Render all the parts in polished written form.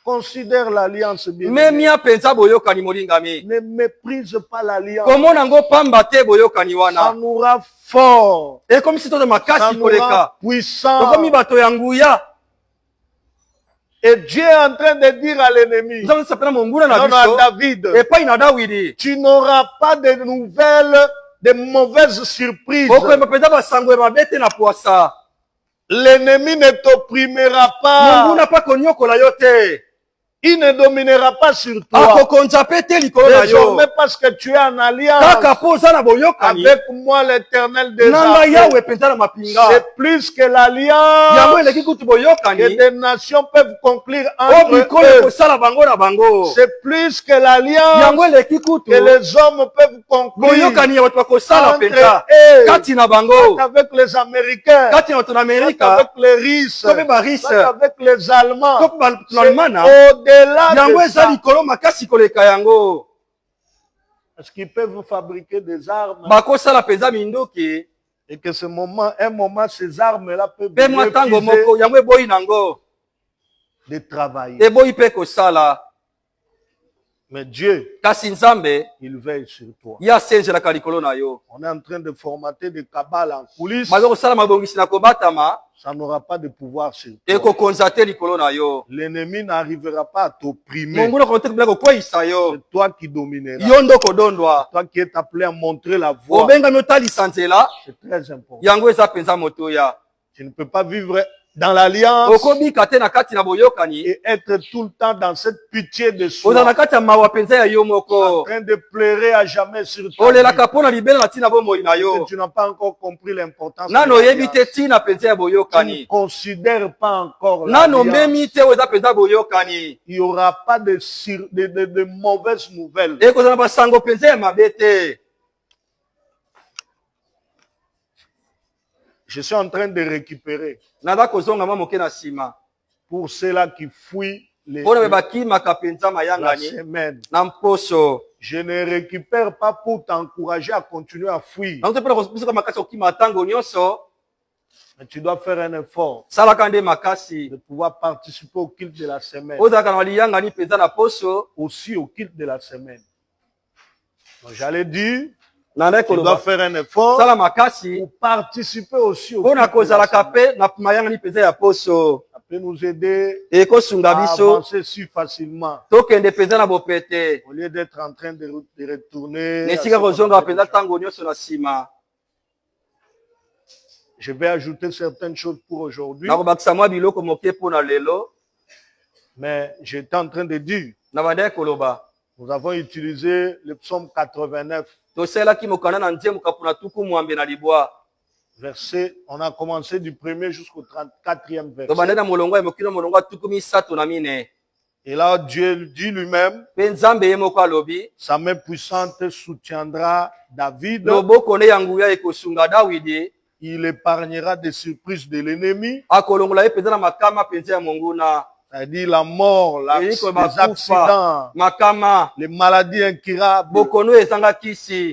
Considère l'alliance bien. Ne méprise pas l'alliance. Ça nous rend fort. Et comme si ça nous rend puissant. Et Dieu est en train de dire à l'ennemi, non, à David, tu n'auras pas de nouvelles, de mauvaises surprises. L'ennemi ne t'opprimera pas. Il ne dominera pas sur toi. Désormais, parce que tu es en alliance avec moi, l'Éternel des armées. C'est plus que l'alliance que des nations peuvent conclure entre eux. C'est plus que l'alliance que les hommes peuvent conclure entre eux. Avec les Américains, avec les Russes, avec les Allemands. Au-delà de ça, est-ce qu'ils peuvent fabriquer des armes et que ce moment, un moment, ces armes-là peuvent de travailler. Mais Dieu, il veille sur toi. On est en train de formater des cabales en coulisses. Ça n'aura pas de pouvoir sur toi. L'ennemi n'arrivera pas à t'opprimer. C'est toi qui domineras. Toi qui es appelé à montrer la voie. C'est très important. Tu ne peux pas vivre dans l'alliance et être tout le temps dans cette pitié de soi, en train de pleurer à jamais sur toi. Tu n'as pas encore compris l'importance de l'alliance. Tu ne considères pas encore l'alliance. Il n'y aura pas de mauvaises nouvelles. Je suis en train de récupérer pour ceux-là qui fuient la semaine. Je ne récupère pas pour t'encourager à continuer à fuir. Mais tu dois faire un effort de pouvoir participer au culte de la semaine. Aussi au culte de la semaine. Donc j'allais dire, tu dois faire un effort pour participer aussi au culte de la semaine. Ça peut nous aider à avancer si facilement. Au lieu d'être en train de retourner. Je vais ajouter certaines choses pour aujourd'hui. Mais j'étais en train de dire, nous avons utilisé le psaume 89. Verset, on a commencé du 1er jusqu'au 34e verset. Et là, Dieu dit lui-même, sa main puissante soutiendra David. Il épargnera des surprises de l'ennemi. C'est-à-dire la mort, les accidents, les maladies incurables,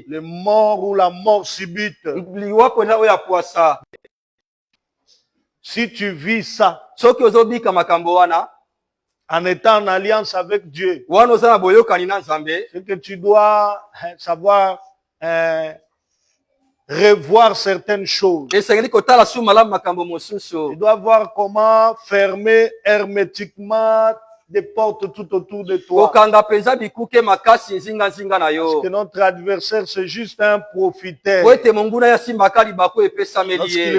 les morts ou la mort subite. Si tu vis ça, en étant en alliance avec Dieu, c'est que tu dois savoir revoir certaines choses. Tu dois voir comment fermer hermétiquement des portes tout autour de toi. Parce que notre adversaire, c'est juste un profiteur. Lorsqu'il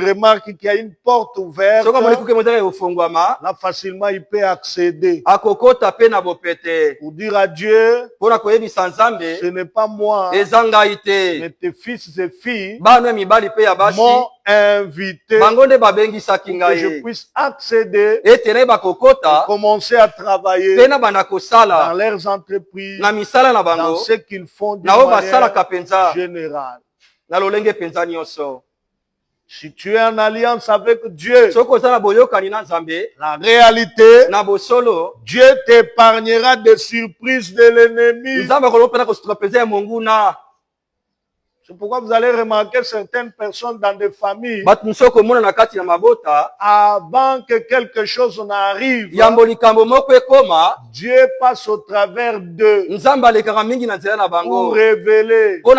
remarque qu'il y a une porte ouverte, là facilement il peut accéder. Pour dire à Dieu, ce n'est pas moi, mais tes fils et filles m'ont invité pour que je puisse accéder et commencer à travailler dans leurs entreprises, dans ce qu'ils font d'une manière générale. Si tu es en alliance avec Dieu, la réalité, Dieu t'épargnera des surprises de l'ennemi. C'est pourquoi vous allez remarquer certaines personnes dans des familles, avant que quelque chose n'arrive, Dieu passe au travers d'eux pour révéler, pour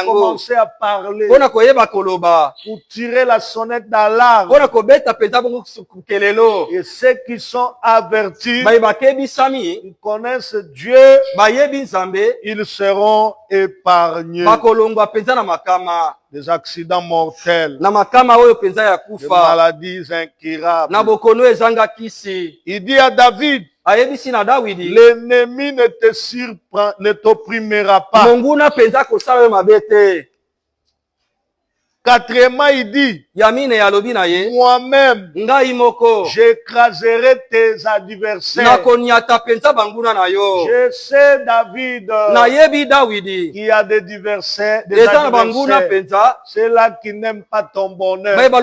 commencer à parler, pour tirer la sonnette d'alarme. Et ceux qui sont avertis, ils connaissent Dieu, ils seront épargnés des accidents mortels, des maladies incurables. Il dit à David, l'ennemi ne t'opprimera pas. Quatrièmement, il dit, moi-même, j'écraserai tes adversaires. Je sais, David, qu'il y a des adversaires. C'est là qui n'aiment pas ton bonheur. C'est là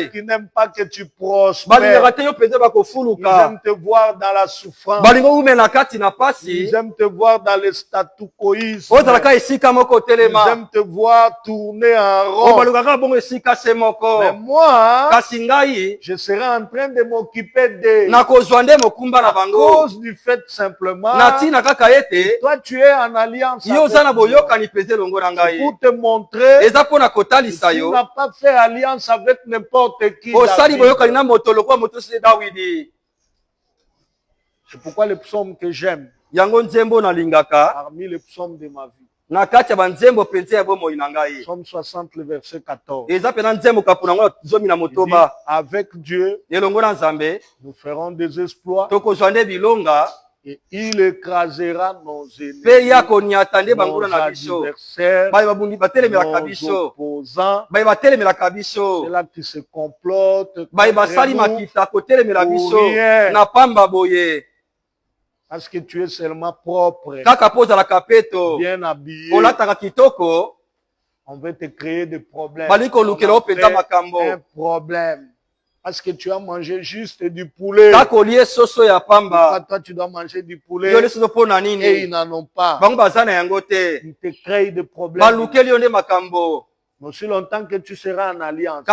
qui n'aiment pas que tu prospères. Ils aiment te voir dans la souffrance. Ils aiment te voir dans le statu-quoisme. Ils aiment te voir tourner en rond. Mais moi, je serai en train de m'occuper d'eux. À cause du fait simplement, toi tu es en alliance avec Dieu. Pour te montrer que tu n'as pas fait alliance avec n'importe qui. C'est pourquoi le psaume que j'aime, parmi les psaumes de ma vie, Psaume 60, le verset 14. Il dit, avec Dieu, nous ferons des exploits et il écrasera nos ennemis, nos adversaires, nos opposants, ceux-là qui se complotent pour rien. Parce que tu es seulement propre, bien habillé, on veut te créer des problèmes. Un problème. Parce que tu as mangé juste du poulet. Toi, tu dois manger du poulet et ils n'en ont pas. Ils te créent des problèmes. Mais aussi longtemps que tu seras en alliance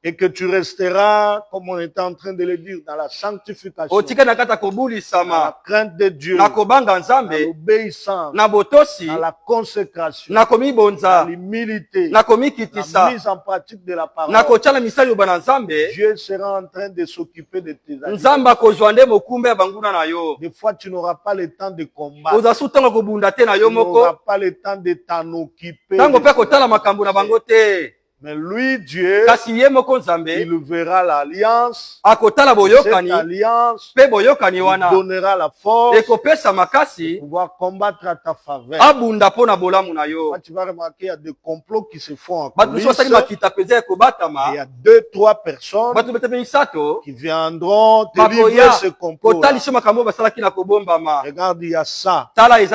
et que tu resteras, comme on était en train de le dire, dans la sanctification, dans la crainte de Dieu, dans l'obéissance, dans la consécration, dans l'humilité, la mise en pratique de la parole. Dieu sera en train de s'occuper de tes adversaires. Des fois, tu n'auras pas le temps de combattre. Tu n'auras pas le temps de t'en occuper. Mais lui, Dieu, il verra l'alliance. Cette alliance lui donnera la force pour pouvoir combattre à ta faveur. Quand tu vas remarquer, il y a des complots qui se font en coulisses. Il y a 2-3 personnes qui viendront te livrer ce complot. Regarde, il y a ça. Il y a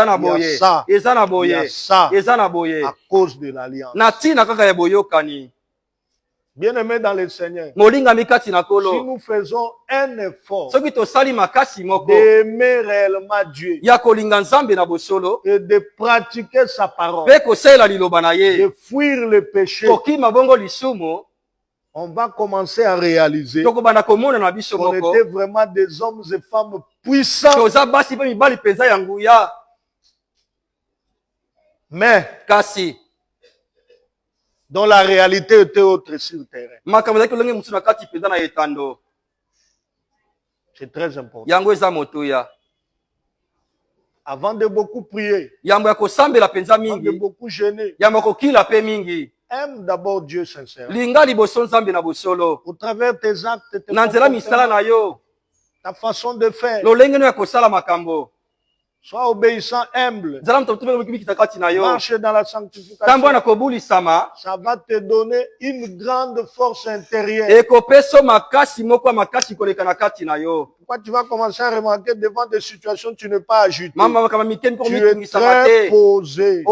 ça. Il y a ça. À cause de l'alliance. Bien-aimés dans le Seigneur, si nous faisons un effort d'aimer réellement Dieu et de pratiquer sa parole, de fuir le péché, on va commencer à réaliser qu'on était vraiment des hommes et femmes puissants. Mais dont la réalité était autre sur le terrain. C'est très important. Avant de beaucoup prier, avant de beaucoup jeûner, aime d'abord Dieu sincèrement. Au travers tes actes, tes comportements, ta façon de faire. Sois obéissant, humble. Marche dans la sanctification. Ça va te donner une grande force intérieure. Pourquoi tu vas commencer à remarquer devant des situations tu n'es pas agité. Tu es très posé.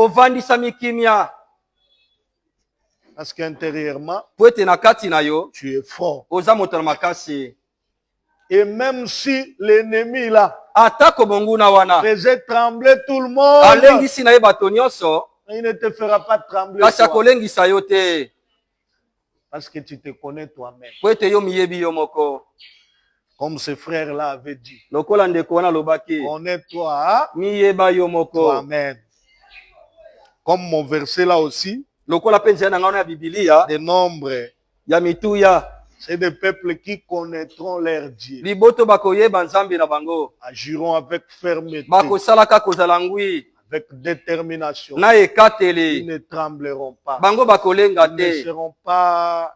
Parce qu'intérieurement, tu es fort. Et même si l'ennemi là, faisait trembler tout le monde. Il ne te fera pas trembler toi. Parce que tu te connais toi-même. Comme ce frère-là avait dit. Connais-toi toi-même. Comme mon verset là aussi. Des nombres. C'est des peuples qui connaîtront leur Dieu. Agiront avec fermeté. Avec détermination. Ils ne trembleront pas. Ils ne seront pas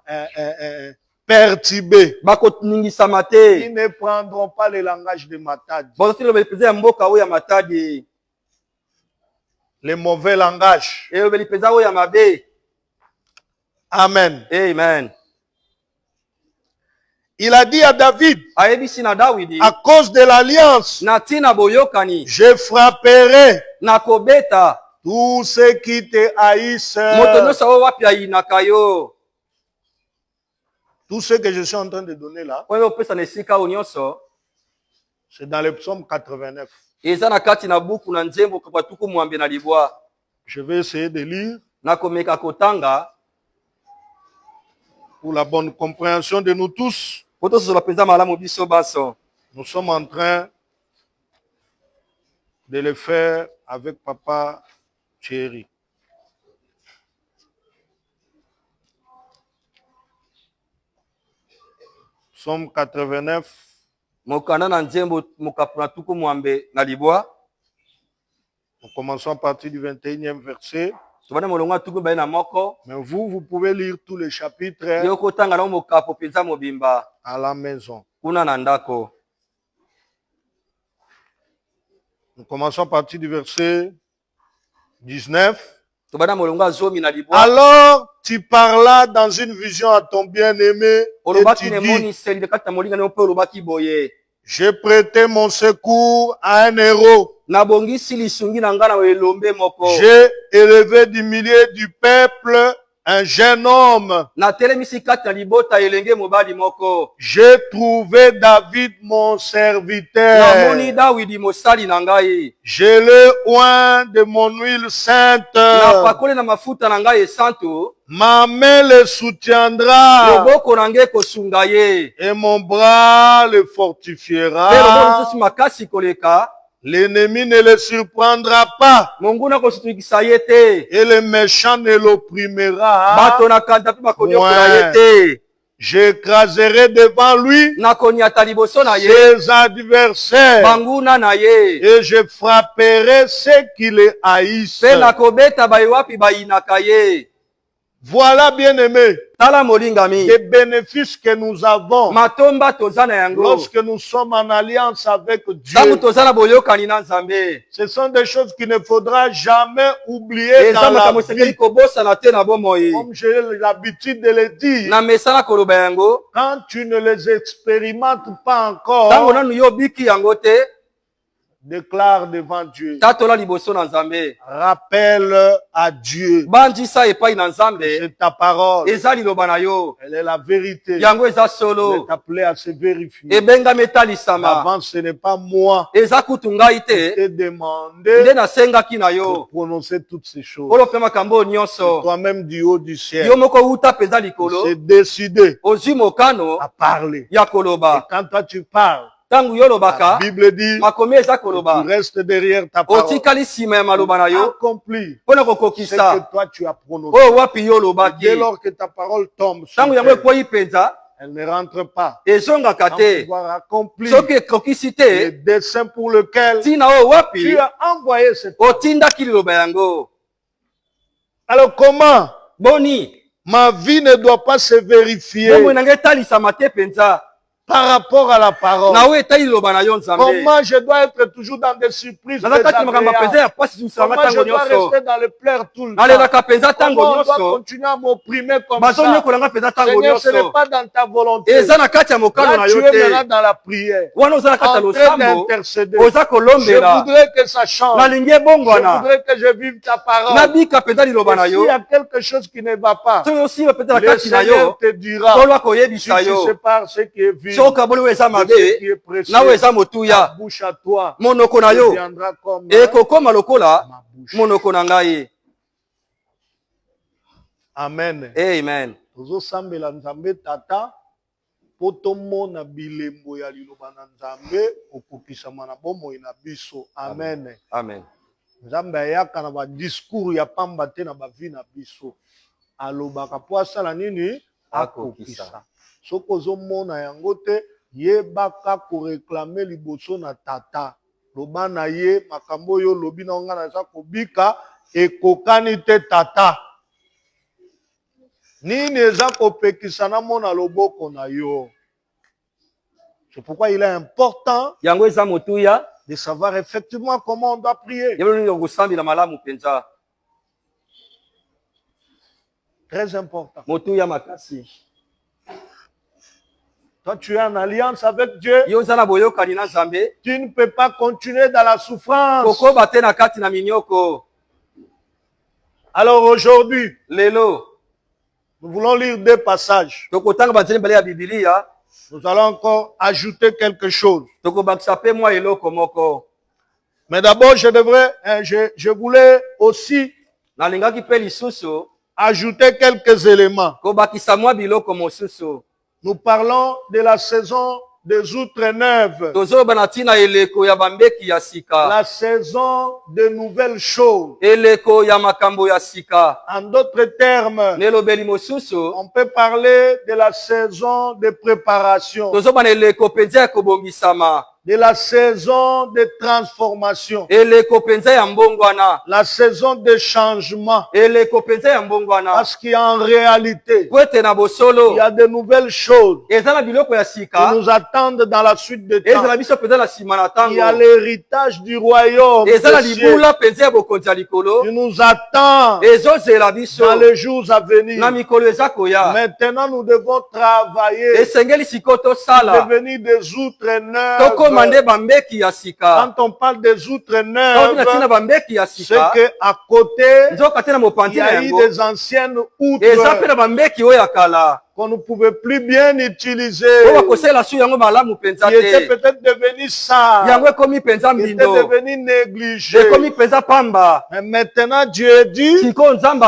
perturbés. Ils ne prendront pas le langage de Matadi. Les mauvais langages. Amen. Amen. Il a dit à David, à cause de l'alliance, je frapperai tous ceux qui te haïssent. Tout ce que je suis en train de donner là, c'est dans le psaume 89. Je vais essayer de lire pour la bonne compréhension de nous tous. Nous sommes en train de le faire avec Papa Thierry. Psaume 89. Nous commençons à partir du 21e verset. Mais vous pouvez lire tous les chapitres à la maison. Nous commençons à partir du verset 19. Alors tu parlas dans une vision à ton bien-aimé et tu dis, j'ai prêté mon secours à un héros. J'ai élevé du milieu du peuple un jeune homme. J'ai trouvé David mon serviteur. Je le oint de mon huile sainte. Ma main le soutiendra. Et mon bras le fortifiera. L'ennemi ne le surprendra pas. Et le méchant ne l'opprimera. J'écraserai devant lui ses adversaires. Et je frapperai ceux qui le haïssent. Voilà, bien-aimé, les bénéfices que nous avons lorsque nous sommes en alliance avec Dieu. Ce sont des choses qu'il ne faudra jamais oublier dans la vie. Comme j'ai l'habitude de le dire, quand tu ne les expérimentes pas encore, déclare devant Dieu. Rappelle à Dieu. C'est ta parole. Elle est la vérité. Elle est appelée à se vérifier. Avant, ce n'est pas moi qui t'ai demandé de prononcer toutes ces choses. C'est toi-même du haut du ciel. C'est décidé à parler. Et quand toi tu parles, la Bible dit, tu restes derrière ta parole. Accomplis ce que toi tu as prononcé. Dès lors que ta parole tombe sur terre, elle ne rentre pas. Sans pouvoir accomplir le dessein pour lequel tu as envoyé cette parole. Alors comment ma vie ne doit pas se vérifier par rapport à la parole? Comment je dois être toujours dans des surprises désagréables? Comment je dois rester dans le pleurs tout le temps? Comment on doit continuer à m'opprimer comme ça? Seigneur, ce n'est pas dans ta volonté. Là, tu es maintenant dans la prière, en train d'intercéder. Je voudrais que ça change. Je voudrais que je vive ta parole. Et s'il y a quelque chose qui ne va pas, le Seigneur te dira. Si tu sépares ce qui est vide soka boli weza mabe na weza motuya bouche à toi monoko na yo viendra comme ekokoma lokola monoko na ngai. Amen. Amen. Tozo sambela nzambe tata poto mona bilembo ya liloba na nzambe okokisama na bomoi na biso. Amen. Amen. Nzambe ayaka na ba discours ya pamba te na ba vie na biso. Alobaka po asala nini akokisa. Soko zo mona yango te yebaka ko réclamer liboso na tata. Loba na ye makambo yo lobi na nga na za kobika ekokani te tata. Nini eza kopekisa na mona loboko na yo. C'est pourquoi il est important yango eza motuya de savoir effectivement comment on doit prier. Très important. Motuya makasi. Toi, tu es en alliance avec Dieu. Tu ne peux pas continuer dans la souffrance. Alors aujourd'hui, nous voulons lire deux passages. Nous allons encore ajouter quelque chose. Mais d'abord, je voulais aussi ajouter quelques éléments. Nous parlons de la saison des outres neuves. La saison de nouvelles choses. En d'autres termes, on peut parler de la saison de préparation. De la saison de transformation. La saison de changement. Parce qu'en réalité, il y a de nouvelles choses qui nous attendent dans la suite de temps. Il y a l'héritage du royaume qui nous attend dans les jours à venir. Maintenant, nous devons travailler pour devenir des outres neuves. Quand on parle des outres neuves, c'est qu'à côté, il y a eu des anciennes outres qu'on ne pouvait plus bien utiliser. Qui était peut-être devenu sale, qui était devenu négligé. Mais maintenant, Dieu dit,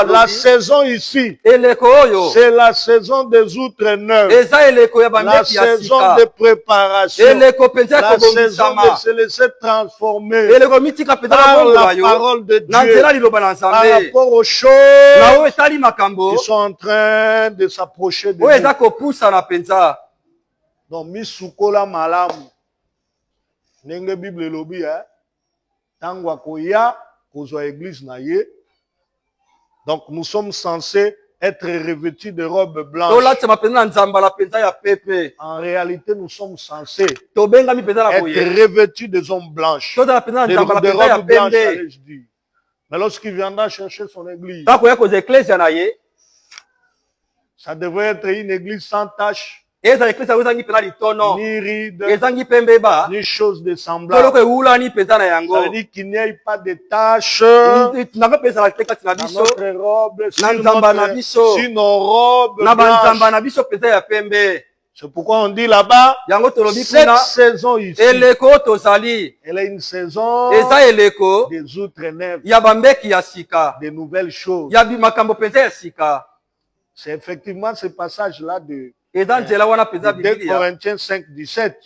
la saison ici, c'est la saison des outres neuves, la saison de préparation, la saison de se laisser transformer par la parole de Dieu, par rapport aux choses qui sont en train de s'approcher de nous. Donc, misukola malamu. Nenge Bible lobi, tangwa koya, kozwa église na ye. Donc, nous sommes censés être revêtus de robes blanches. En réalité, nous sommes censés être revêtus de hommes blanches. De robes blanches, allais-je dire. Mais lorsqu'il viendra chercher son église, ça devrait être une église sans tache, ni ride, ni chose de semblable. Ça veut dire qu'il n'y ait pas de taches dans notre robe, sur nos robes blanches. C'est pourquoi on dit là-bas, cette saison ici, elle est une saison des outres neuves, des nouvelles choses. C'est effectivement ce passage-là de 2 Corinthiens 5, 17.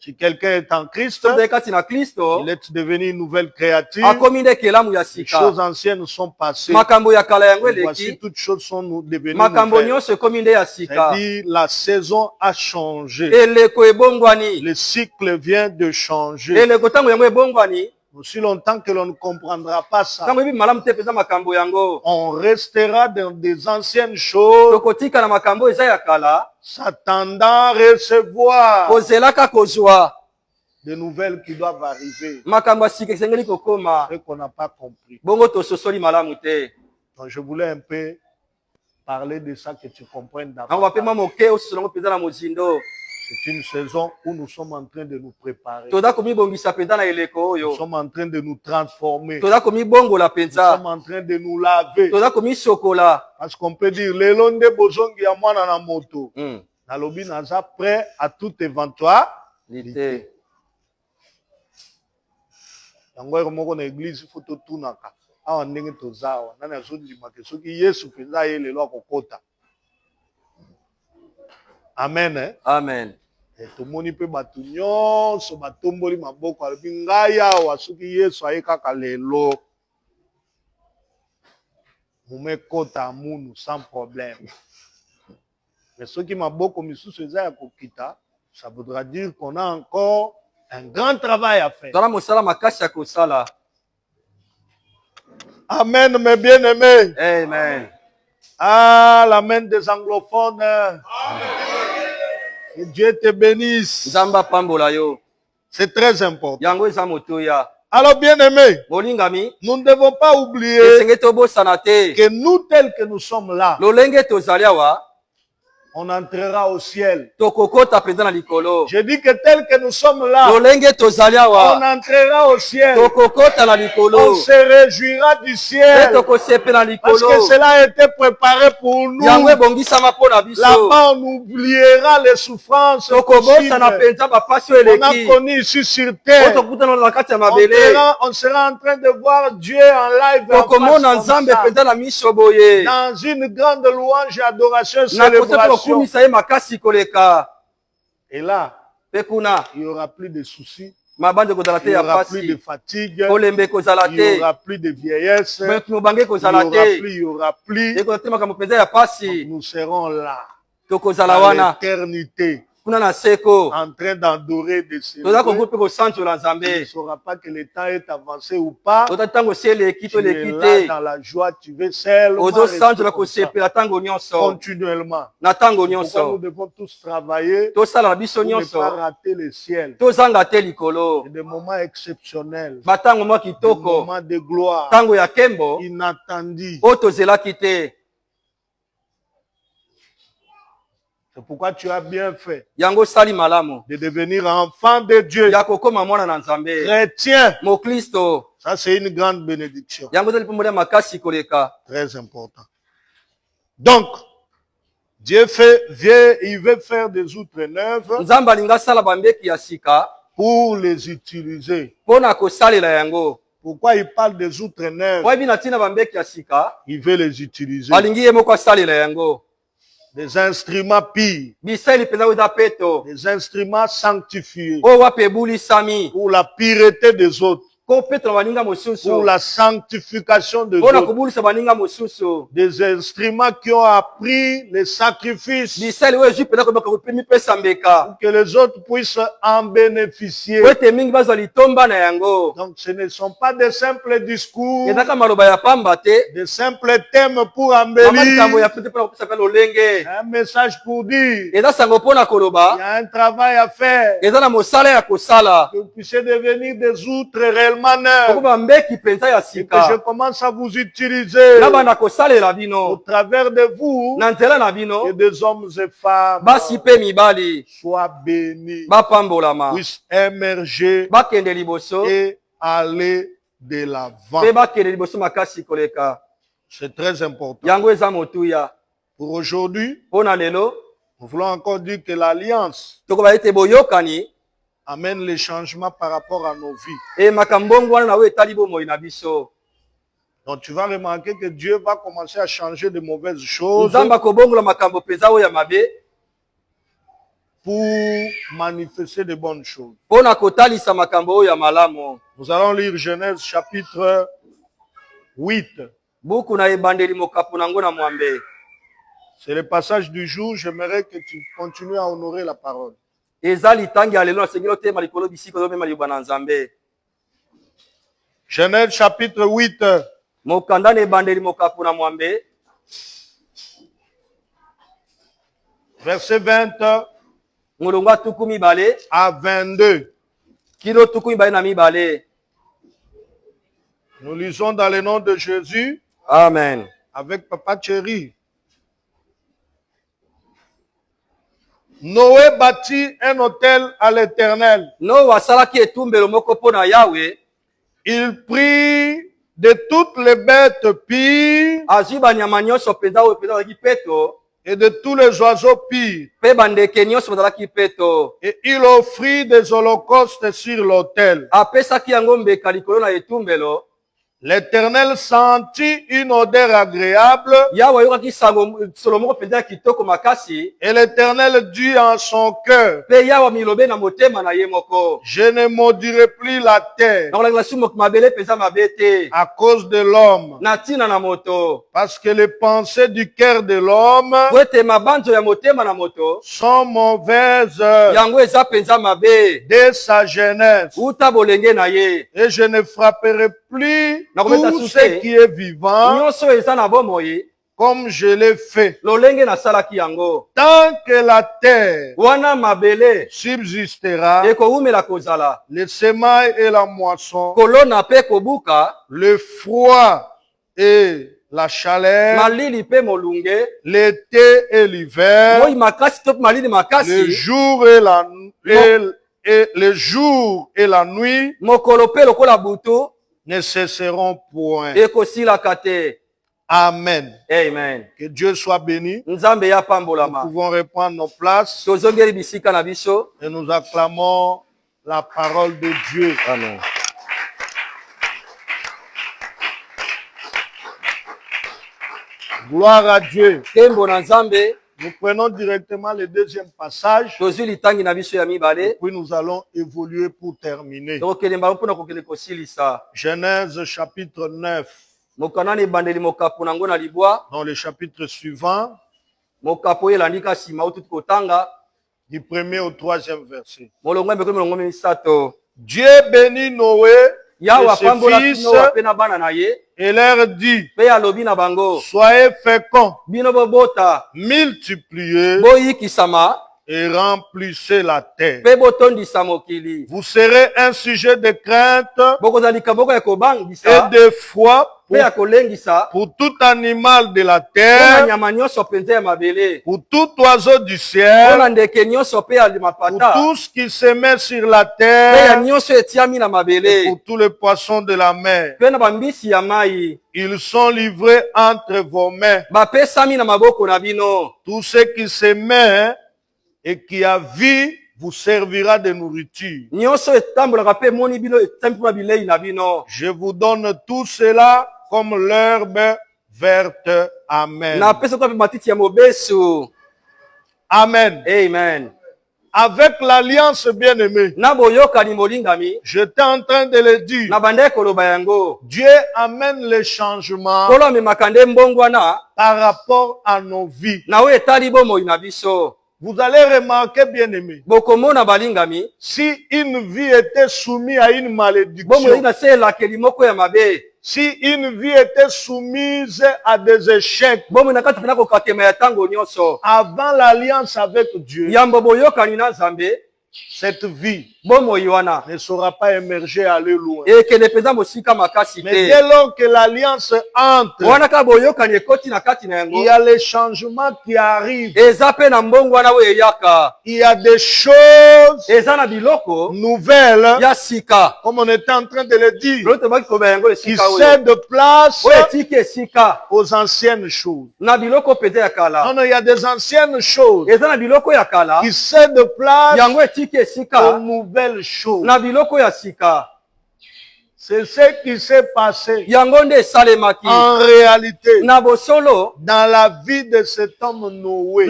Si quelqu'un est en Christ, il est devenu une nouvelle créature. Les choses anciennes sont passées. Voici, toutes choses sont devenues nouvelles. C'est-à-dire, la saison a changé. Le cycle vient de changer. Aussi longtemps que l'on ne comprendra pas ça, on restera dans des anciennes choses, s'attendant à recevoir de nouvelles qui doivent arriver, et qu'on n'a pas compris. Donc je voulais un peu parler de ça, que tu comprennes d'abord. C'est une saison où nous sommes en train de nous préparer. Nous sommes en train de nous transformer. Nous sommes en train de nous laver. Parce qu'on peut dire, Nalobi naza prêt à toute éventualité. Yango moko na église faut totunaka. Awa ndenge tozawa. Nani azondima ke soki Yesu penza ye lelo akokota. Amen. Eh? Amen. Tomoni pe batu nyonso batomboli maboko alobi ngai awa soki Yesu aye kaka lelo. Mumekota amunu sans problème. Mais ceux qui maboko misusu eza ya kokita, ça voudra dire qu'on a encore un grand travail à faire. Amen, mes bien-aimés. Amen. Ah, l'amen des anglophones. Amen. Que Dieu te bénisse. C'est très important. Alors, bien-aimés, nous ne devons pas oublier que nous, tels que nous sommes là, on entrera au ciel. Je dis que tel que nous sommes là, on entrera au ciel. On se réjouira du ciel. Parce que cela a été préparé pour nous. Là-bas, on oubliera les souffrances possibles. On a connu ici sur terre. On sera en train de voir Dieu en live. Dans une grande louange et adoration, célébration. Et là, il n'y aura plus de soucis, il n'y aura plus de fatigue, il n'y aura plus de vieillesse, il n'y aura plus. Nous serons là dans l'éternité, en train d'adorer, de célébrer. Tu ne sauras pas que le temps est avancé ou pas. Tu es là dans la joie, tu veux seulement continuellement. Pourquoi nous devons tous travailler pour ne pas rater le ciel. C'est des moments exceptionnels, des moments de gloire inattendus. C'est pourquoi tu as bien fait de devenir enfant de Dieu, chrétien. Ça, c'est une grande bénédiction. Très important. Donc, Dieu il veut faire des outres neuves pour les utiliser. Pourquoi il parle des outres neuves? Il veut les utiliser. Des instruments purs, des instruments sanctifiés pour la pureté des autres, pour la sanctification des autres, des instruments qui ont appris les sacrifices, pour que les autres puissent en bénéficier. Donc ce ne sont pas des simples discours, des simples thèmes pour embellir, un message pour dire il y a un travail à faire, que vous puissiez devenir des outres réellement neufs, et que je commence à vous utiliser au travers de vous, et des hommes et femmes soient bénis, puissent émerger et aller de l'avant. C'est très important. Pour aujourd'hui, nous voulons encore dire que l'alliance amène les changements par rapport à nos vies. Donc tu vas remarquer que Dieu va commencer à changer de mauvaises choses pour manifester de bonnes choses. Nous allons lire Genèse chapitre 8. C'est le passage du jour. J'aimerais que tu continues à honorer la parole. Genèse chapitre 8. Verset 20 à 22. Nous lisons dans le nom de Jésus. Amen. Avec Papa Thierry. Noé bâtit un autel à l'Éternel. Il prit de toutes les bêtes pires et de tous les oiseaux pires. Et il offrit des holocaustes sur l'autel. L'Éternel sentit une odeur agréable. Et l'Éternel dit en son cœur, je ne maudirai plus la terre à cause de l'homme. Parce que les pensées du cœur de l'homme sont mauvaises dès sa jeunesse. Et je ne frapperai plus tout ce qui est vivant comme je l'ai fait. Tant que la terre subsistera, le semail et la moisson, le froid et la chaleur, l'été et l'hiver, le jour et la nuit ne cesseront point. Amen. Amen. Que Dieu soit béni. Nous pouvons reprendre nos places et nous acclamons la parole de Dieu. Amen. Gloire à Dieu. Nous prenons directement le deuxième passage. Puis nous allons évoluer pour terminer. Genèse chapitre 9. Dans le chapitre suivant, du 1er au 3e verset. Dieu bénit Noé et ses fils et leur dit, soyez féconds, multipliez et remplissez la terre. Vous serez un sujet de crainte et de foi pour tout animal de la terre, pour tout oiseau du ciel, pour tout ce qui se met sur la terre, et pour tous les poissons de la mer. Ils sont livrés entre vos mains. Tout ce qui se met et qui a vie vous servira de nourriture. Je vous donne tout cela comme l'herbe verte. Amen. Amen. Amen. Avec l'alliance bien-aimée, j'étais en train de le dire. Dieu amène le changement par rapport à nos vies. Vous allez remarquer, bien-aimé, si une vie était soumise à une malédiction, si une vie était soumise à des échecs, avant l'alliance avec Dieu, cette vie ne saura pas émerger, aller loin. Mais dès lors que l'alliance entre, il y a les changements qui arrivent. Il y a des choses nouvelles, comme on était en train de le dire, qui cèdent place aux anciennes choses. Non, il y a des anciennes choses qui cèdent place aux nouvelles choses. C'est ce qui s'est passé en réalité dans la vie de cet homme Noé.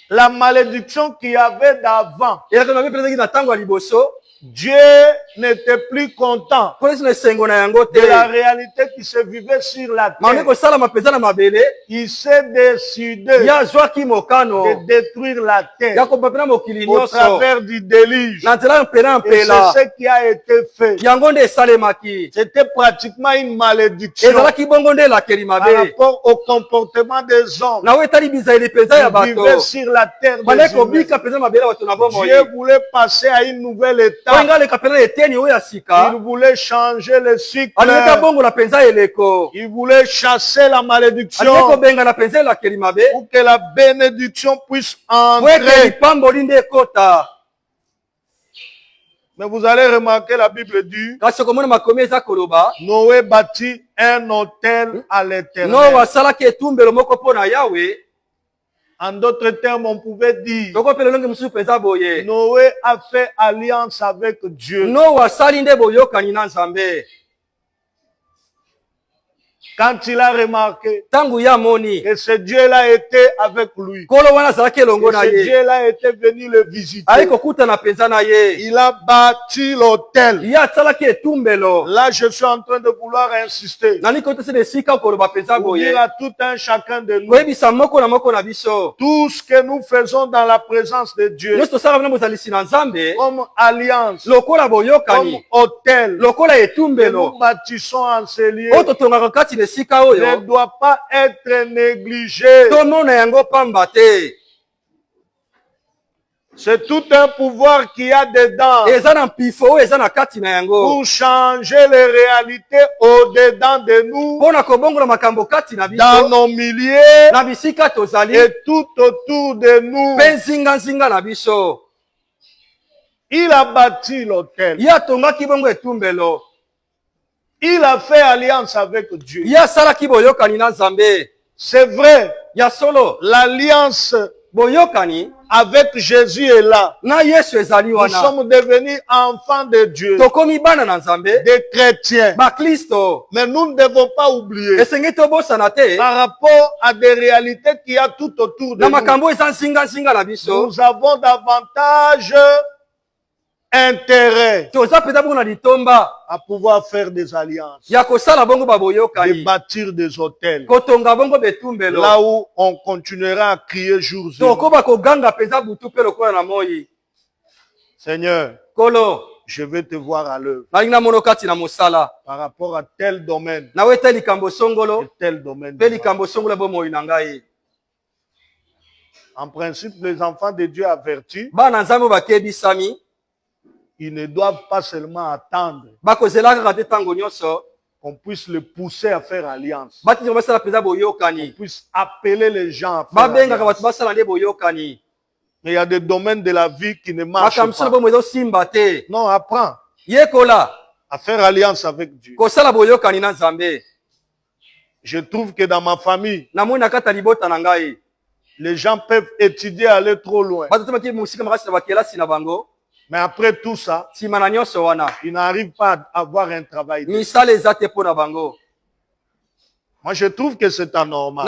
La malédiction qu'il y avait d'avant, Dieu n'était plus content de la réalité qui se vivait sur la terre. Il s'est décidé de détruire la terre au travers du déluge. Et c'est ce qui a été fait. C'était pratiquement une malédiction par rapport au comportement des hommes qui vivaient sur la terre des humains. Dieu voulait passer à une nouvelle étape. Il voulait changer le cycle. Il voulait chasser la malédiction pour que la bénédiction puisse entrer. Mais vous allez remarquer, la Bible dit, Noé bâtit un autel à l'Éternel. En d'autres termes, on pouvait dire, Noé a fait alliance avec Dieu. Quand il a remarqué que ce Dieu-là était avec lui, que ce Dieu-là était venu le visiter, il a bâti l'autel. Là, je suis en train de vouloir insister pour dire à tout un chacun de nous, tout ce que nous faisons dans la présence de Dieu, comme alliance, comme autel, que nous bâtissons en ces lieux, ne doit pas être négligé. C'est tout un pouvoir qu'il y a dedans pour changer les réalités au-dedans de nous, dans nos milieux et tout autour de nous. Il a bâti l'autel. Il a fait alliance avec Dieu. C'est vrai. L'alliance avec Jésus est là. Nous sommes devenus enfants de Dieu, des chrétiens. Mais nous ne devons pas oublier, par rapport à des réalités qu'il y a tout autour de nous, nous avons davantage intérêt à pouvoir faire des alliances, de bâtir des hôtels, là où on continuera à crier jours et nuits. Seigneur, je vais te voir à l'œuvre par rapport à tel domaine et tel domaine. En principe, les enfants de Dieu avertis, ils ne doivent pas seulement attendre qu'on puisse le pousser à faire alliance, qu'on puisse appeler les gens à faire alliance. Mais il y a des domaines de la vie qui ne marchent pas. Non, apprends à faire alliance avec Dieu. Je trouve que dans ma famille, les gens peuvent étudier, aller trop loin. Mais après tout ça, ils n'arrivent pas à avoir un travail. Moi, je trouve que c'est anormal.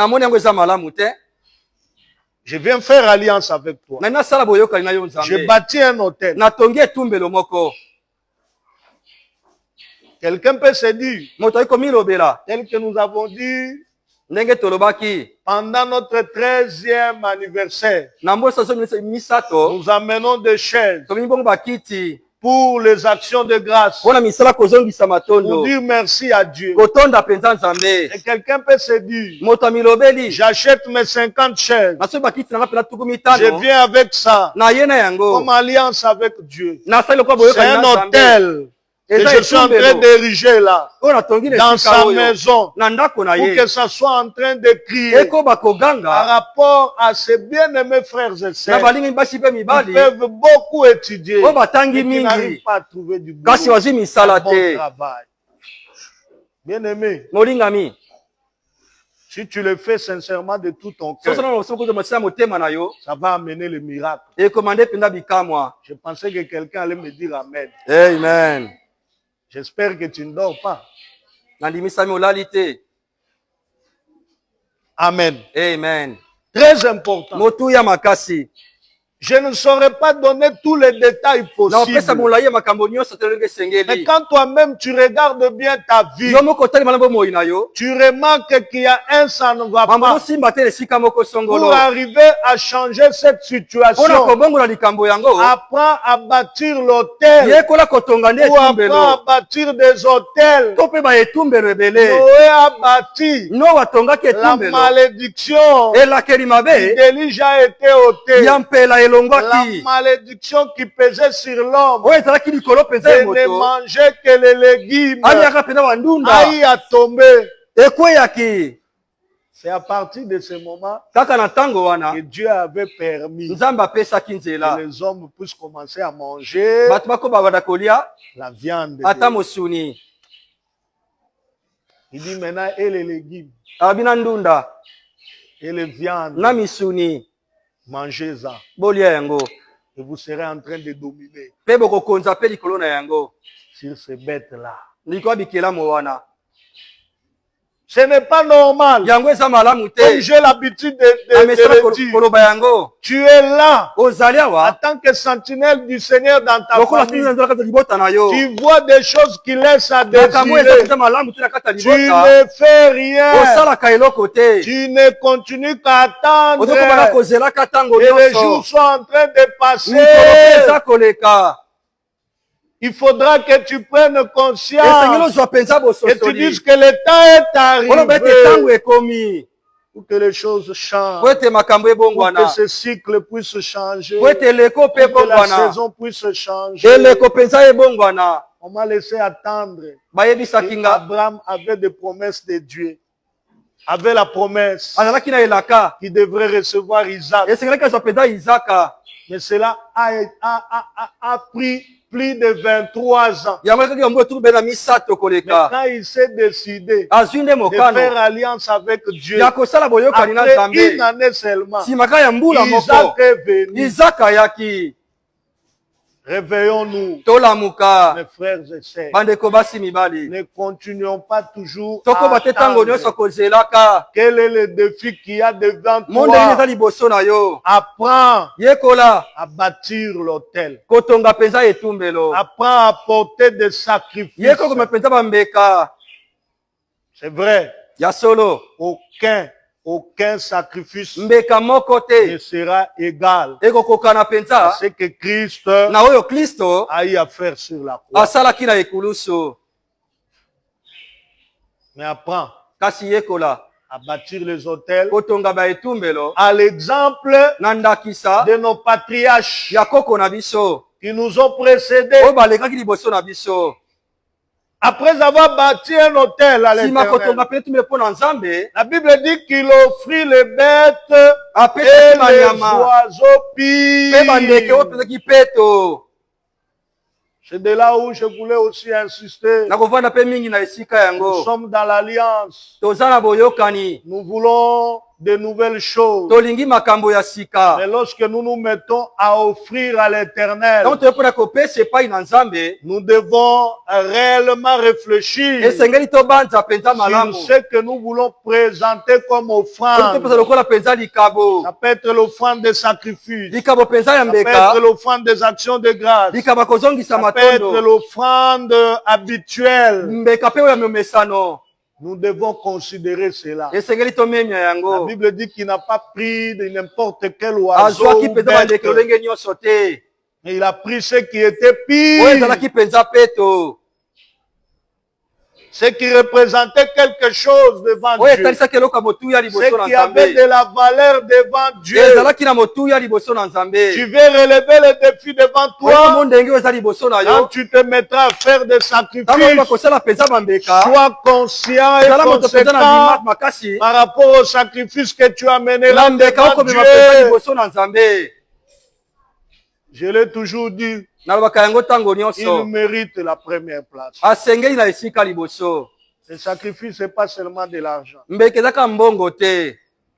Je viens faire alliance avec toi. J'ai bâti un hôtel. Quelqu'un peut se dire, tel que nous avons dit, pendant notre 13e anniversaire, nous amenons des chaises pour les actions de grâce, pour dire merci à Dieu. Et quelqu'un peut se dire, j'achète mes 50 chaises, je viens avec ça, comme alliance avec Dieu. C'est un hôtel que je suis en train d'ériger là, dans sa maison, pour que ça soit en train de crier par rapport à ses bien-aimés frères et sœurs qui peuvent beaucoup étudier et qui n'arrivent pas à trouver du boulot, un bon travail. Bien-aimé, si tu le fais sincèrement de tout ton cœur, ça va amener le miracle. Je pensais que quelqu'un allait me dire Amen. Amen. J'espère que tu ne dors pas. Amen. Amen. Très important. Je ne saurais pas donner tous les détails possibles. Mais quand toi-même tu regardes bien ta vie, tu remarques qu'il y a un ça ne va pas. Pour arriver à changer cette situation, apprends à bâtir l'hôtel ou apprends à bâtir des hôtels. Noé a bâti la malédiction. Élie a été ôté. La malédiction qui pesait sur l'homme de ne manger que les légumes a tomber. C'est à partir de ce moment que Dieu avait permis que les hommes puissent commencer à manger la viande. Il dit maintenant, et les légumes, et les viandes, mangez-en. Et vous serez en train de dominer sur ces bêtes-là. Ce n'est pas normal. Comme j'ai l'habitude de dire, tu es là en tant que sentinelle du Seigneur dans ta famille. Tu vois des choses qui laissent à désirer. Tu ne fais rien. Tu ne continues qu'à attendre que les jours soient en train de passer. Il faudra que tu prennes conscience et tu dises que le temps est arrivé pour que les choses changent, pour que ce cycle puisse changer, pour que la saison puisse changer. On m'a laissé attendre. Abraham avait des promesses de Dieu. Avait la promesse qu'il devrait recevoir Isaac. Mais cela a pris plus de 23 ans. Mais quand il s'est décidé de faire alliance avec Dieu, après une année seulement, Isaac est venu. Réveillons-nous, mes frères et sœurs. Ne continuons pas toujours à attendre. Quel est le défi qu'il y a devant toi? Apprends à bâtir l'autel. Apprends à porter des sacrifices. C'est vrai. Aucun sacrifice ne sera égal à ce que Christ a eu à faire sur la croix. Mais apprends à bâtir les autels à l'exemple de nos patriarches qui nous ont précédés. Après avoir bâti un autel à l'Éternel, la Bible dit qu'il offrit les bêtes et les oiseaux pires. C'est de là où je voulais aussi insister. Nous sommes dans l'alliance. Nous voulons de nouvelles choses. Mais lorsque nous nous mettons à offrir à l'Éternel, nous devons réellement réfléchir sur ce que nous voulons présenter comme offrande. Ça peut être l'offrande des sacrifices. Ça peut être l'offrande des actions de grâce. Ça peut être l'offrande habituelle. Nous devons considérer cela. La Bible dit qu'il n'a pas pris de n'importe quel oiseau ou bête, mais il a pris ce qui était pire. Ce qui représentait quelque chose devant Dieu. Ce qui avait de la valeur devant Dieu. Tu veux relever le défi devant toi. Quand tu te mettras à faire des sacrifices, sois conscient et conséquent par rapport au sacrifice que tu amèneras devant Dieu. Je l'ai toujours dit. Il mérite la première place. Le sacrifice, ce n'est pas seulement de l'argent.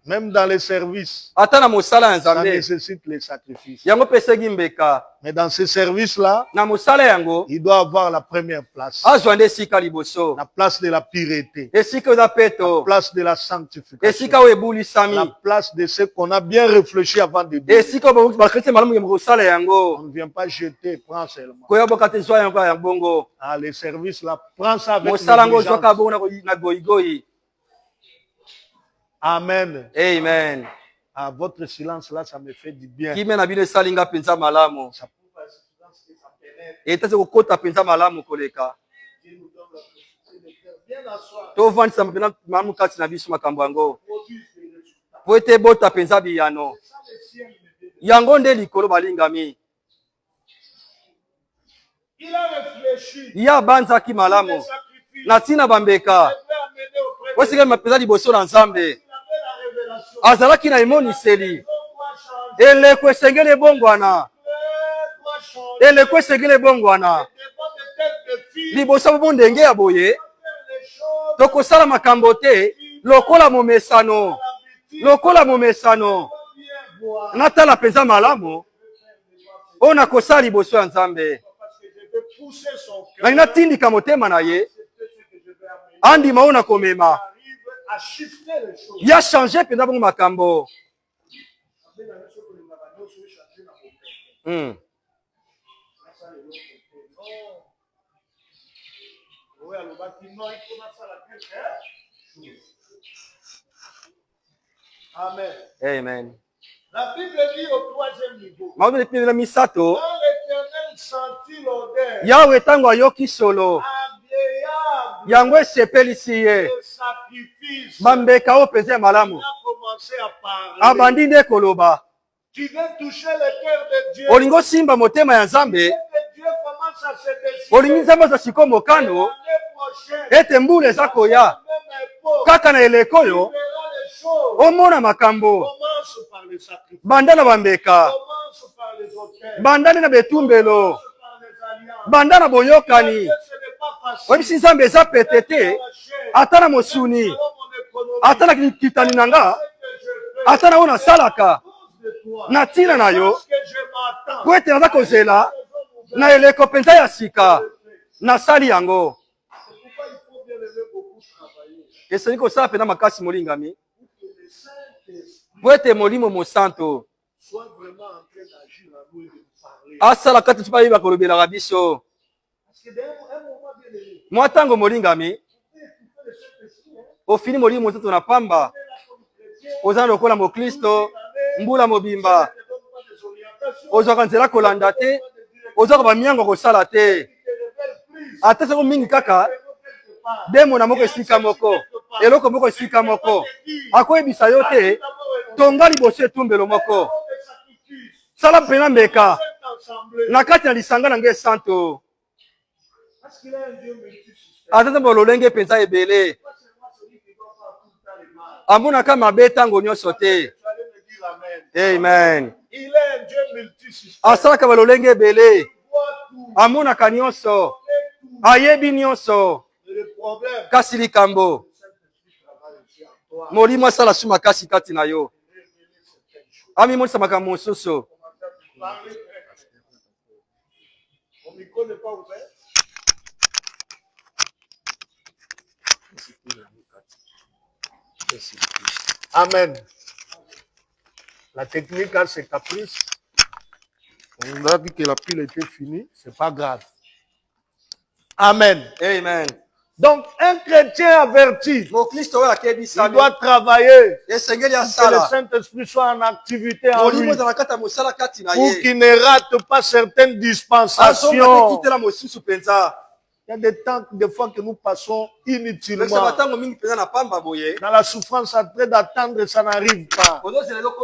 Même dans les services, ça nécessite les sacrifices. Mais dans ces services-là, il doit avoir la première place. La place de la pureté. La place de la sanctification. La place de ce qu'on a bien réfléchi avant de dire. On ne vient pas jeter, prends seulement. Les services-là, prends ça avec négligence. Amen. Amen. À votre silence là, ça me fait du bien. Il a réfléchi. Natina bambeka. Wesi kama pesa liboso na Nzambe. azalaki na emoniseli eleko esengeli ebongwana eleko esengeli ebongwana liboso bobo ndenge ya boye tokosala makambo te lokola momesano natala mpenza malamu oyo nakosala liboso ya Nzambe ngai natindika motema na ye andima oyo nakomema ya change mpenza bongo makambo Amen. Amen. La Bible dit au 3e niveau. Quand l'Éternel sentit l'odeur Yahweh tango ayoki solo agréable yango esepelisi ye de sacrifice, bambeka oyo mpenza ya malamu il a commencé à parler. abandi nde koloba Tu veux toucher le cœur de Dieu. olingi osimba motema ya Nzambe Dieu commence à se décider. olingi Nzambe aza siko mokano L'année prochaine, ete mbula eza koya même époque, kaka na eleko tu oyo verras les choses. omona makambo Commence par le sacrifice. banda na bambeka Commence par les auteurs. banda nde na betumbelo Commence par les alliances. banda na boyokani Ce n'est pas facile. oyebisi Nzambe eza pete te ata na mosuni ata na kitani na nga ata na oyo nasalaka na ntina na yo po ete naza kozela na eleko mpenza ya sika nasali yango esali kosala mpenza makasi molingami po ete molimo mosanto asala kati tu bayeba kolobelaka biso mwa ntango molingami ofini molimo mosanto na pamba oza lokola moklisto mbula mobimba ozwaka nzela kolanda te ozwaka bamiango kosala te ata soko mingi kaka demo na moko esika moko eloko moko esika moko akoyebisa yo te tonga liboso etumbelo moko sala mpena mbeka na kati na lisanga na ngai santo ata nzambe lolenge mpenza ebele amonaka mabe ntango nyonso te. Amen. Asalaka balolenge ebele amonaka nyonso ayebi nyonso kasi likambo molimo asala su makasi kati na yo amimonisa makambo mosusu. Amen. La technique a ses caprices. On a dit que la pile était finie. C'est pas grave. Amen. Amen. Donc, un chrétien averti, il doit travailler pour que le Saint-Esprit soit en activité en lui, pour qu'il ne rate pas certaines dispensations. Il y a des temps, des fois que nous passons inutilement. Dans la souffrance, en train d'attendre, ça n'arrive pas.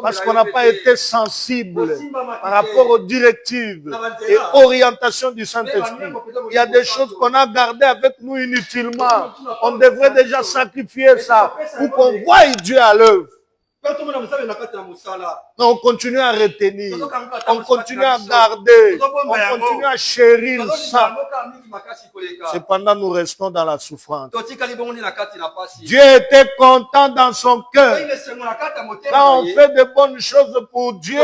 Parce qu'on n'a pas été sensible par rapport aux directives et orientations du Saint-Esprit. Il y a des choses qu'on a gardées avec nous inutilement. On devrait déjà sacrifier ça pour qu'on voie Dieu à l'œuvre. Non, on continue à retenir, on continue à garder, on continue à chérir ça. Cependant, nous restons dans la souffrance. Dieu était content dans son cœur. Quand on fait de bonnes choses pour Dieu,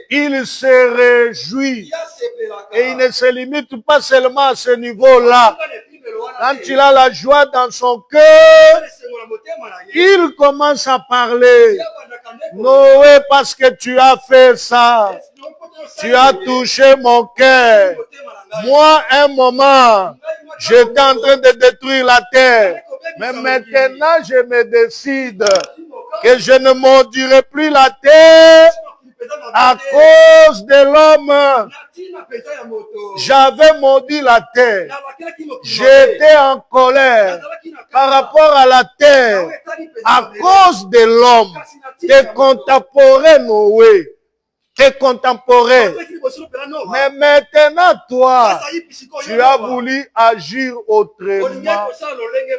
il se réjouit. Et il ne se limite pas seulement à ce niveau-là. Quand il a la joie dans son cœur, il commence à parler. Noé, parce que tu as fait ça, tu as touché mon cœur. Moi, un moment, j'étais en train de détruire la terre. Mais maintenant, je me décide que je ne maudirai plus la terre à cause de l'homme. J'avais maudit la terre. J'étais en colère par rapport à la terre à cause de l'homme. Tes contemporains, Noé, tes contemporains Mais maintenant, toi, tu as voulu agir autrement.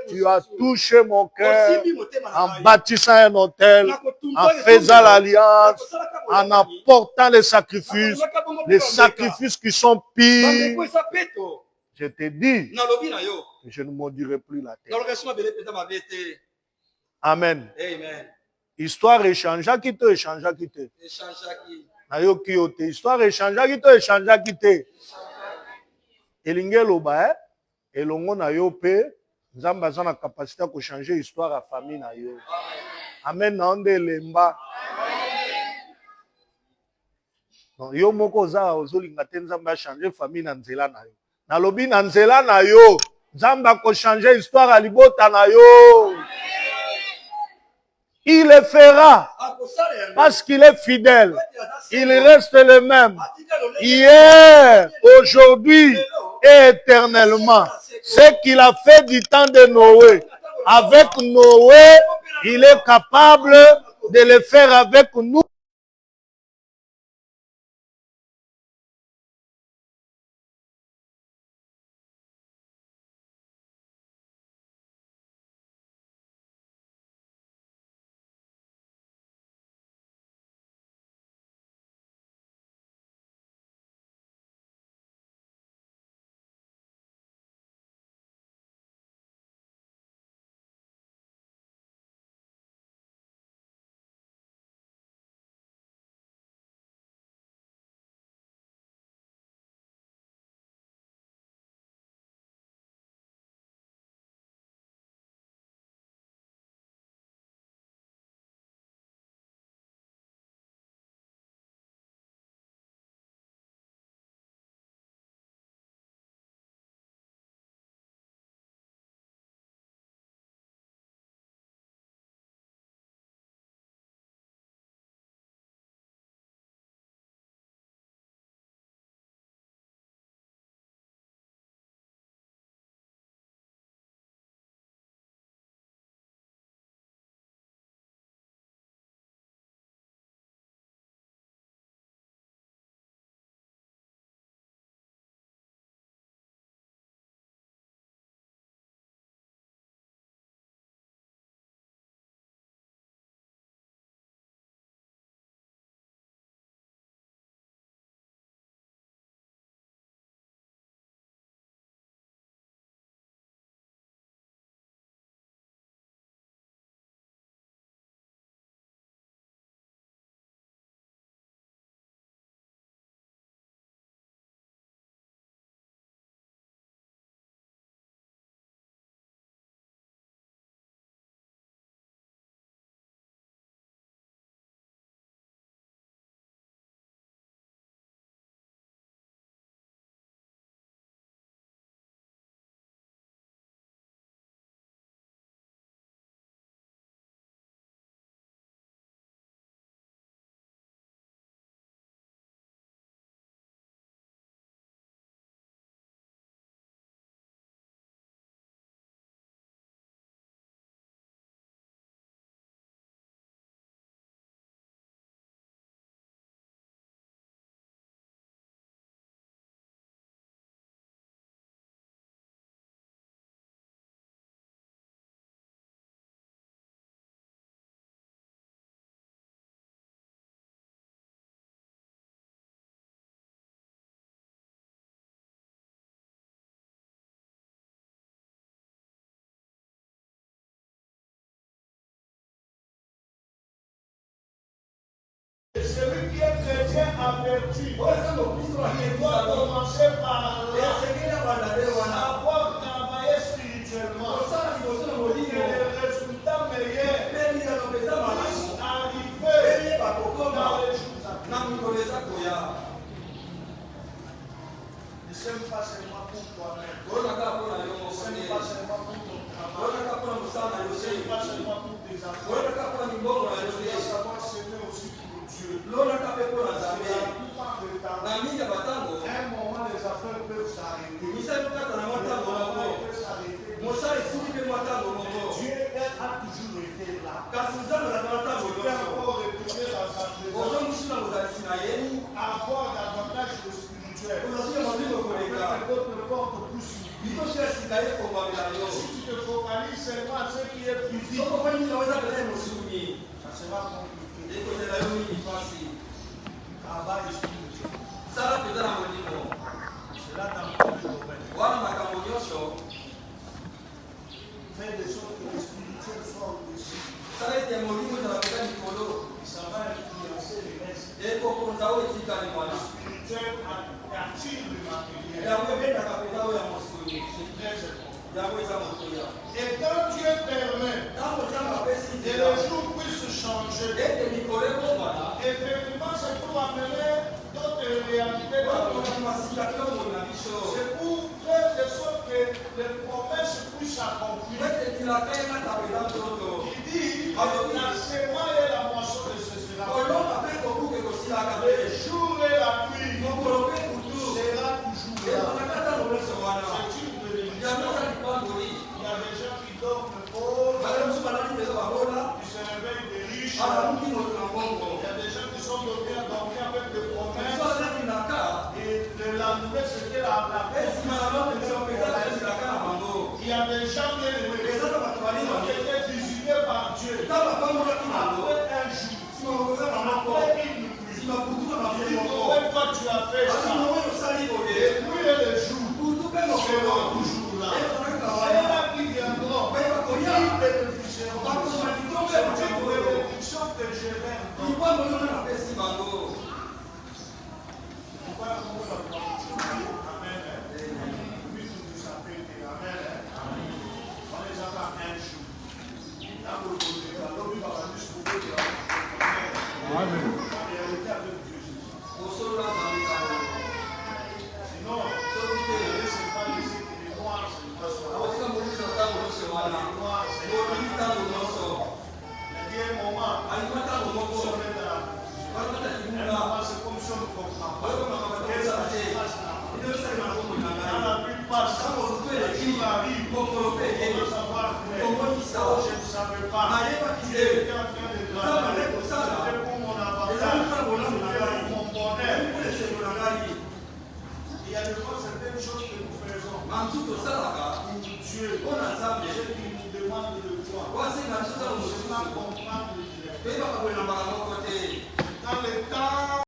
Tu as touché mon cœur en bâtissant un autel, en faisant l'alliance, en apportant les sacrifices qui sont pires. Je te dis, je ne maudirai plus la terre. Amen. Histoire échangea qui te échangea qui te. Histoire échangea qui te échangea qui te. Elingelo ba elongo na yo pe nzambe aza na capacité de changer histoire à famille na yo. Amen na onde lemba. Non yo moko za ozolinga te nzambe a changer famille na nzela na yo. Na lobi na nzela na yo nzambe ko changer histoire à libota na yo. Il le fera parce qu'il est fidèle. Il reste le même. Hier, aujourd'hui et éternellement. Ce qu'il a fait du temps de Noé. Avec Noé, il est capable de le faire avec nous. Celui qui est chrétien averti, il doit commencer par avoir travaillé spirituellement. Que les résultats meilleurs puissent arriver dans les jours à venir. Ne sème pas seulement pour toi-même. Ne sème pas seulement pour ton travail. Ne sème pas seulement pour tes affaires. Tu dois savoir s'aimer aussi pour Dieu. La plupart du temps, un moment les affaires peuvent s'arrêter. Dieu a toujours été là. Tu peux encore retourner dans sa présence. Avoir davantage de Si tu te focalises seulement à ce qui est physique, ça sera compliqué. Travail spirituel. Cela dans le domaine. Fais de sorte que le spirituel soit au-dessus. Ça va influencer le reste. Le spirituel attire le matériel. C'est très important. Et quand Dieu permet que les jours puissent changer, effectivement, c'est pour amener d'autres réalités. C'est pour faire de sorte que les promesses puissent s'accomplir. Il dit la semaille et la moisson de ce sera. Le jour et la pluie sera toujours là. C'est une vérité. Il y a des gens qui dorment pauvres, qui se réveillent des riches. Il y a des gens qui sont dormis avec des promesses. Et le lendemain, c'était la paix. Il y a des gens bien aimés qui étaient visités par Dieu. Après un jour, après une nuit, toi tu as fait ça. Et lui et le jour seront toujours là. C'est là qu'ils viendront. Ils bénéficieront. C'est une bénédiction que je vais entendre. Amen. Oui, tout s'appelle Amen. On les a pas un jour. Amen. Sinon, c'est pas laisser que les noirs se passent. Il y a un moment, c'est comme si on ne comprend pas. Qu'est-ce qui se passe là? Dans la plupart, ça arrive, on veut savoir je ne savais pas. J'étais en train de travailler. C'était pour mon avantage, pour mon bonheur. Il y a des fois certaines choses que nous faisons pour Dieu. Ce qu'il nous demande de toi. On ne sait pas comprendre le Dieu. Dans le temps